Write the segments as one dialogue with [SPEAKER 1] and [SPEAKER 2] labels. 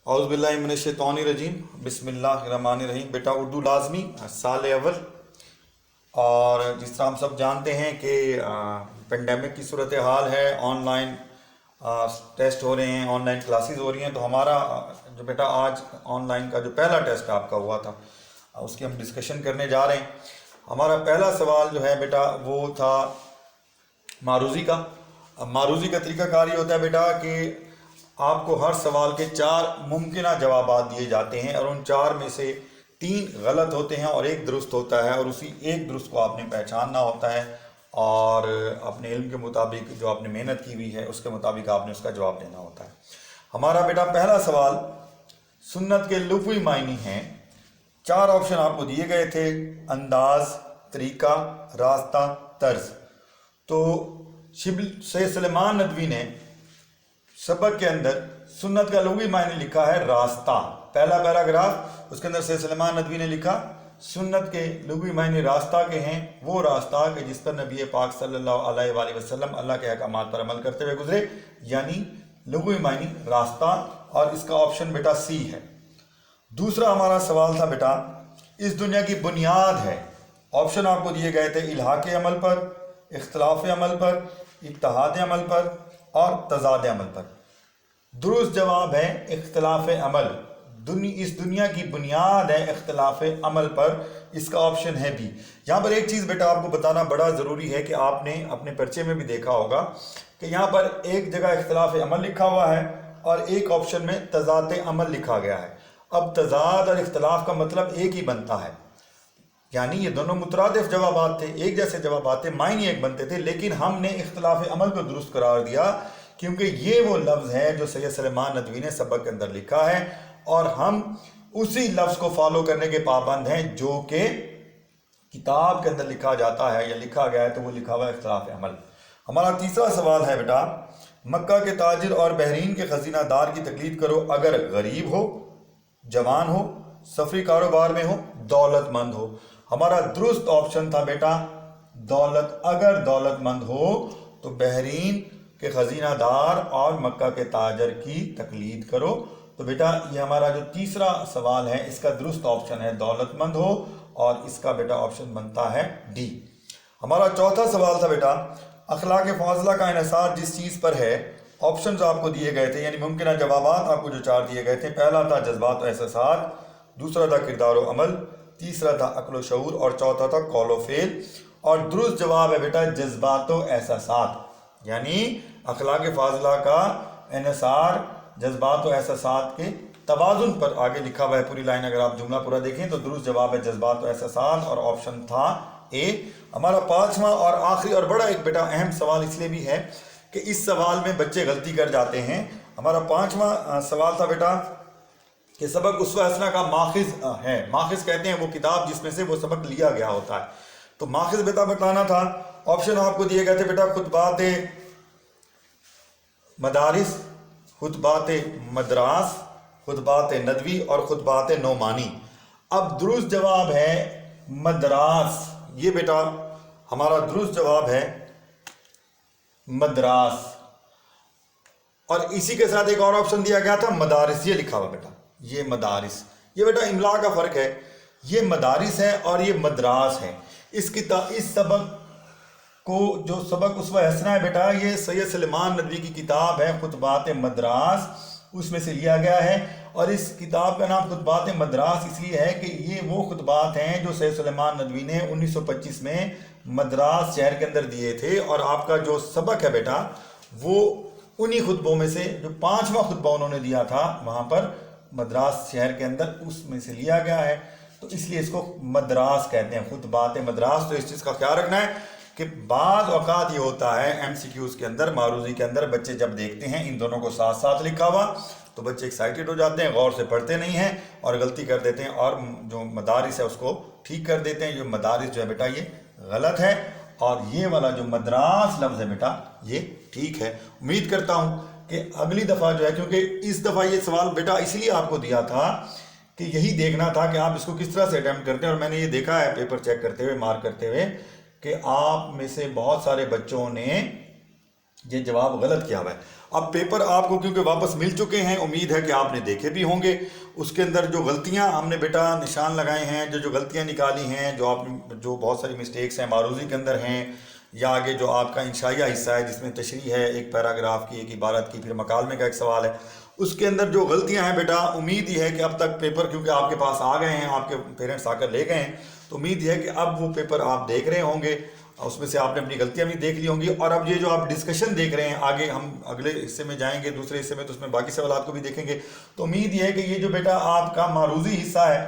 [SPEAKER 1] औज़ुबिल्लाहिमिनश्शैतानिर्रजीम बिस्मिल्लाहिर्रहमानिर्रहीम। बेटा उर्दू लाजमी साल अव्वल। और जिस तरह हम सब जानते हैं कि पेंडेमिक की सूरत हाल है, ऑनलाइन टेस्ट हो रहे हैं, ऑनलाइन क्लासेस हो रही हैं। तो हमारा जो बेटा आज ऑनलाइन का जो पहला टेस्ट आपका हुआ था उसकी हम डिस्कशन करने जा रहे हैं। हमारा पहला सवाल जो है बेटा वो था मारूज़ी का। मारूज़ी का तरीक़ाकार ये होता है बेटा कि आपको हर सवाल के 4 मुमकिन जवाब दिए जाते हैं और उन 4 में से 3 गलत होते हैं और 1 दुरुस्त होता है, और उसी 1 दुरुस्त को आपने पहचानना होता है और अपने इल्म के मुताबिक जो आपने मेहनत की हुई है उसके मुताबिक आपने उसका जवाब देना होता है। हमारा बेटा पहला सवाल सुन्नत के लुग़वी मायने हैं। 4 ऑप्शन आपको दिए गए थे: अंदाज, तरीका, रास्ता, तर्ज। तो शिबल से सुलेमान नदवी ने सबक के अंदर सुन्नत का लुग़वी मायने लिखा है रास्ता। पहला पैराग्राफ उसके अंदर से सुलेमान नदवी ने लिखा सुन्नत के लुग़वी मायने रास्ता के हैं वो रास्ता कि जिस पर नबी पाक सल्लल्लाहु अलैहि वसल्लम अल्लाह के अहकामात पर अमल करते हुए गुजरे, यानी लुग़वी मायने रास्ता। और इसका ऑप्शन बेटा सी है। दूसरा हमारा सवाल था बेटा इस दुनिया की बुनियाद है। ऑप्शन आपको दिए गए थे इल्हाक़ अमल पर, इख्तिलाफ़ अमल पर, इत्तिहाद अमल पर और तज़ाद अमल पर। दुरुस्त जवाब है इख्तिलाफ़ अमल। इस दुनिया की बुनियाद है इख्तिलाफ़ अमल पर। इसका ऑप्शन है बी। यहाँ पर एक चीज़ बेटा आपको बताना बड़ा ज़रूरी है कि आपने अपने पर्चे में भी देखा होगा कि यहाँ पर एक जगह इख्तिलाफ़ अमल लिखा हुआ है और एक ऑप्शन में तज़ाद अमल लिखा गया है। अब तज़ाद और इख्तिलाफ़ का मतलब एक ही बनता है, यानी ये दोनों मुतरादिफ जवाबात थे, एक जैसे जवाबात थे, मायने एक बनते थे, लेकिन हमने इख्तिलाफ़ अमल को दुरुस्त करार दिया क्योंकि ये वो लफ्ज़ है जो सैयद सुलेमान नदवी ने सबक के अंदर लिखा है और हम उसी लफ्ज़ को फॉलो करने के पाबंद हैं जो कि किताब के अंदर लिखा जाता है या लिखा गया है, तो वो लिखा हुआ है इख्तिलाफ़ अमल। हमारा तीसरा सवाल है बेटा मक्का के ताजिर और बहरीन के खजीनादार की तकलीद करो अगर गरीब हो, जवान हो, सफरी कारोबार में हो, दौलतमंद हो। हमारा दुरुस्त ऑप्शन था बेटा दौलत। अगर दौलतमंद हो तो बहरीन के खजीनादार और मक्का के ताजर की तकलीद करो। तो बेटा ये हमारा जो तीसरा सवाल है इसका दुरुस्त ऑप्शन है दौलतमंद हो, और इसका बेटा ऑप्शन बनता है डी। हमारा चौथा सवाल था बेटा अखलाक फाज़िला का इन्हिसार जिस चीज़ पर है। ऑप्शंस आपको दिए गए थे, यानी मुमकिन जवाबात आपको जो 4 दिए गए थे। पहला था जज्बात और एहसासात, दूसरा था किरदार व अमल, तीसरा था अक्ल व शऊर और चौथा था कौल व फ़ेल। और दुरुस्त जवाब है बेटा जज्बात व एहसासात, यानी अखलाक फाज़िला का इन्हिसार जज्बात व एहसासात के तवाज़ुन पर आगे लिखा हुआ है। पूरी लाइन अगर आप जुमला पूरा देखें तो दुरुस्त जवाब है जज्बात व एहसासात और ऑप्शन था ए। हमारा 5वां और आखिरी और बड़ा एक बेटा अहम सवाल इसलिए भी है कि इस सवाल में बच्चे गलती कर जाते हैं। हमारा 5वां सवाल था बेटा कि सबक उसवा हसना का माखिज है। माखिज कहते हैं वो किताब जिसमें से वो सबक लिया गया होता है। तो माखिज बेटा बताना था। ऑप्शन आपको दिए गए थे बेटा खुतबात मदारिस, खुतबात मदरास, खुतबात नदवी और खुतबात नोमानी। अब दुरुस्त जवाब है मदरास। ये बेटा हमारा दुरुस्त जवाब है मदरास। और इसी के साथ एक और ऑप्शन दिया गया था मदारिस, ये लिखा हुआ बेटा ये मदारिस। ये बेटा इमला का फ़र्क है, ये मदारिस है और ये मदरास है। इस सबक को जो सबक उसवा हसना है बेटा ये सैयद सुलेमान नदवी की किताब है खुतबात मदरास, उसमें से लिया गया है। और इस किताब का नाम खुतबात मदरास इसलिए है कि ये वो खुतबात हैं जो सैयद सुलेमान नदवी ने 1925 में मदरास शहर के अंदर दिए थे। और आपका जो सबक है बेटा वो उन्हीं खुतबों में से जो 5वां खुतबा उन्होंने दिया था वहाँ पर मदरास शहर के अंदर, उसमें से लिया गया है। तो इसलिए इसको मदरास कहते हैं, खुतबात मदरास। तो इस चीज़ का ख्याल रखना है कि बाज़ औक़ात ये होता है MCQs के अंदर, मारूज़ी के अंदर बच्चे जब देखते हैं इन दोनों को साथ साथ लिखा हुआ तो बच्चे एक्साइटेड हो जाते हैं, गौर से पढ़ते नहीं हैं और गलती कर देते हैं और जो मदारिस है उसको ठीक कर देते हैं। जो मदारिस जो है बेटा ये गलत है और ये वाला जो मदरास लफ्ज़ है बेटा ये ठीक है। उम्मीद करता हूँ कि अगली दफ़ा जो है, क्योंकि इस दफ़ा ये सवाल बेटा इसलिए आपको दिया था कि यही देखना था कि आप इसको किस तरह से अटैम्प्ट करते हैं। और मैंने ये देखा है पेपर चेक करते हुए, मार्क करते हुए, कि आप में से बहुत सारे बच्चों ने ये जवाब गलत किया हुआ है। اب پیپر آپ کو کیونکہ واپس مل چکے ہیں، امید ہے کہ آپ نے دیکھے بھی ہوں گے. اس کے اندر جو غلطیاں ہم نے بیٹا نشان لگائے ہیں، جو غلطیاں نکالی ہیں، جو بہت ساری مسٹیکس ہیں معروضی کے اندر ہیں، یا آگے جو آپ کا انشائیہ حصہ ہے جس میں تشریح ہے ایک پیراگراف کی، ایک عبارت کی، پھر مکالمے کا ایک سوال ہے، اس کے اندر جو غلطیاں ہیں بیٹا، امید یہ ہے کہ اب تک پیپر کیونکہ آپ کے پاس آ گئے ہیں، آپ کے پیرنٹس آ کر لے گئے ہیں، تو امید یہ ہے کہ اب وہ پیپر آپ دیکھ رہے ہوں گے، اس میں سے آپ نے اپنی غلطیاں بھی دیکھ لی ہوں گی. اور اب یہ جو آپ ڈسکشن دیکھ رہے ہیں، آگے ہم اگلے حصے میں جائیں گے، دوسرے حصے میں، تو اس میں باقی سوالات کو بھی دیکھیں گے. تو امید یہ ہے کہ یہ جو بیٹا آپ کا معروضی حصہ ہے،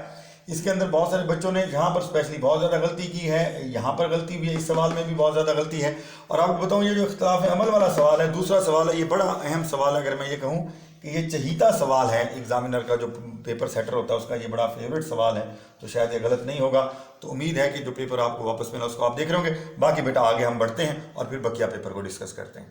[SPEAKER 1] اس کے اندر بہت سارے بچوں نے یہاں پر اسپیشلی بہت زیادہ غلطی کی ہے، یہاں پر غلطی بھی ہے، اس سوال میں بھی بہت زیادہ غلطی ہے. اور آپ کو بتاؤں یہ جو اختلاف عمل والا سوال ہے، دوسرا سوال ہے، یہ بڑا اہم سوال ہے. اگر میں یہ کہوں کہ یہ چہیتا سوال ہے، ایگزامینر کا جو پیپر سیٹر ہوتا ہے اس کا یہ بڑا فیوریٹ سوال ہے، تو شاید یہ غلط نہیں ہوگا. تو امید ہے کہ جو پیپر آپ کو واپس ملا اس کو آپ دیکھ رہے ہوں گے. باقی بیٹا آگے ہم بڑھتے ہیں اور پھر بقیہ پیپر کو ڈسکس کرتے ہیں.